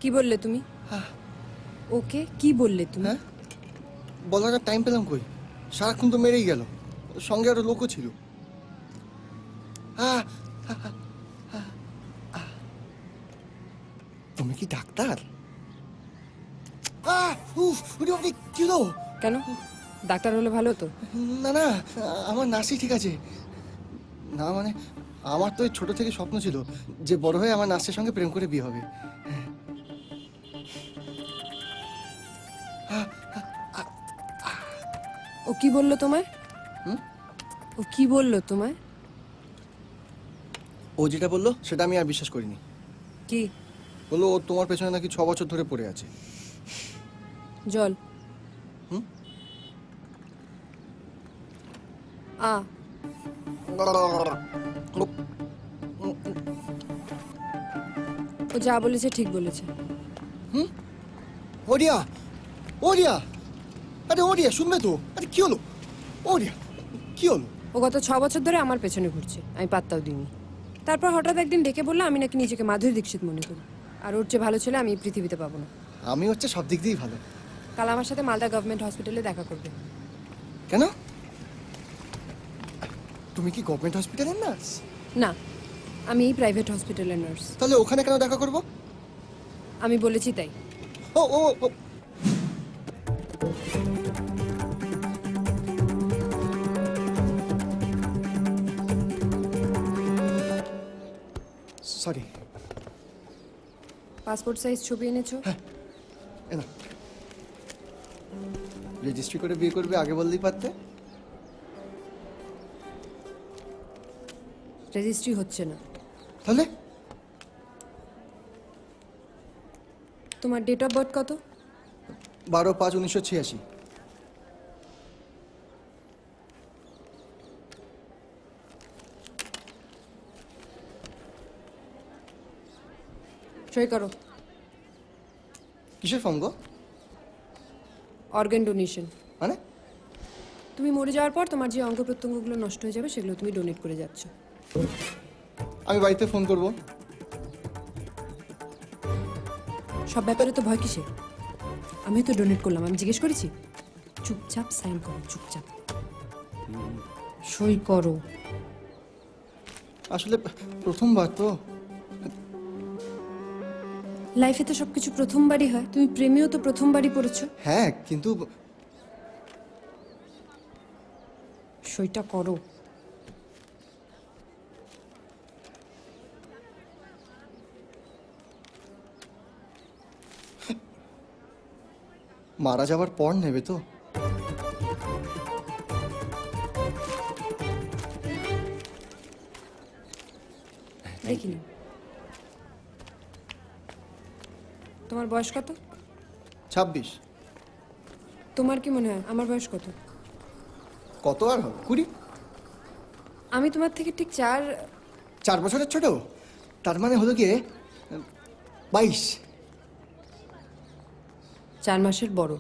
কি বললে তুমি? ওকে কি বললে তুমি? হ্যাঁ, বলার আর টাইম পেলাম কই? সারাক্ষণ তো মেরেই গেল, সঙ্গে আরো লোকও ছিল। তুমি কি ডাক্তার? কি হলো? কেন? ডাক্তার হলে ভালো হতো। না না, আমার নার্সই ঠিক আছে। না মানে, আমার তো ছোট থেকে স্বপ্ন ছিল যে বড় হয়ে আমার নার্সের সঙ্গে প্রেম করে বিয়ে হবে। ও কি বললো তোমায়? ও কি বললো তোমায়? ও যেটা বললো সেটা আমি আর বিশ্বাস করিনি। কি বললো ও তোমার পেছনে নাকি 6 বছর ধরে পড়ে আছে। জল? আ ও যা বলেছে ঠিক বলেছে। ওরিয়া, ওরিয়া, আরে ওরিয়া শুনবে তো? আরে কি হলো? ওরিয়া, কি হলো? ও গত 6 বছর ধরে আমার পেছনে ঘুরছে, আমি পাত্তাও দিইনি। তারপর হঠাৎ একদিন ডেকে বললো আমি নাকি নিজেকে মাধুরী দীক্ষিত মনে করি, আর ওর চেয়ে ভালো ছেলে আমি এই পৃথিবীতে পাবো না। আমি হচ্ছে সব দিক দিয়েই ভালো। কাল আমার সাথে মালদা গভর্নমেন্ট হসপিটালে দেখা করবে। কেন? তুমি কি গভর্নমেন্ট হসপিটালের নার্স? না, আমি এই প্রাইভেট হসপিটালের নার্স। তাহলে ওখানে কেন দেখা করবো? আমি বলেছি তাই। ও ও ও, সরি। পাসপোর্ট সাইজ ছবি এনেছো? এনা, রেজিস্ট্রি করে বিয়ে করবে আগে বললেই পারতে। রেজিস্ট্রি হচ্ছে না। তাহলে তোমার ডেট অফ বার্থ কত? 12/5/1986। সই করো। কিসের ফর্ম গো? Organ donation. মানে? তুমি মরে যাওয়ার পর তোমার যে অঙ্গ প্রত্যঙ্গগুলো নষ্ট হয়ে যাবে সেগুলো তুমি ডোনেট করে যাচ্ছ। আমি বাড়িতে ফোন করব। সব ব্যাপারে তো ভয় কিসে? আমি তো ডোনেট করলাম, আমি জিজ্ঞেস করেছি? চুপচাপ সাইন করো, চুপচাপ সই করো। আসলে প্রথমবার তো। লাইফে তো সবকিছু প্রথমবারই হয়, তুমি প্রেমেও তো প্রথমবারই পড়েছো। হ্যাঁ, কিন্তু সইটা করো। মারা যাওয়ার পর নেবে তো? দেখিনি। তোমার বয়স কত? 26। তোমার কি মনে হয় আমার বয়স কত? কত আর হবে? 20। আমি তোমার থেকে ঠিক 4 বছরের ছোট? তার মানে হলো গিয়ে 22। 4 মাসের বড়।